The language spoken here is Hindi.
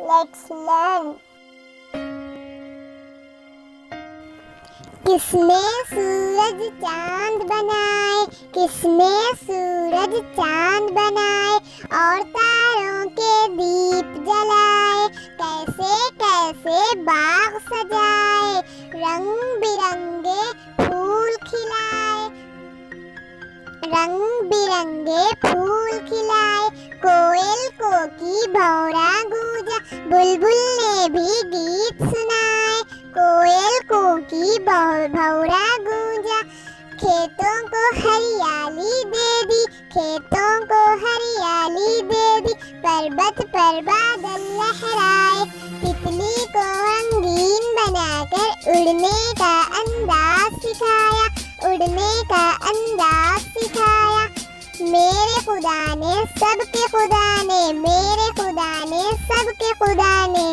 Let's learn. किसने सूरज चांद बनाए, किसने सूरज चांद बनाए और तारों के दीप जलाए, कैसे कैसे बाग सजाए, रंग बिरंगे फूल खिलाए, रंग बिरंगे फूल खिलाए, कोयल को की भौरा गूंजा, बुलबुल ने भी गीत सुनाए, कोयल को की भौरा गूंजा, खेतों को हरियाली दे दी, खेतों को हरियाली दे दी, पर्वत पर बादल लहराए, तितली को रंगीन बनाकर उड़ने का अंदाज सिखाया, उड़ने का अंदाज सिखाया। मेरे खुदा ने सबके खुदा ने, मेरे खुदा ने सबके खुदा ने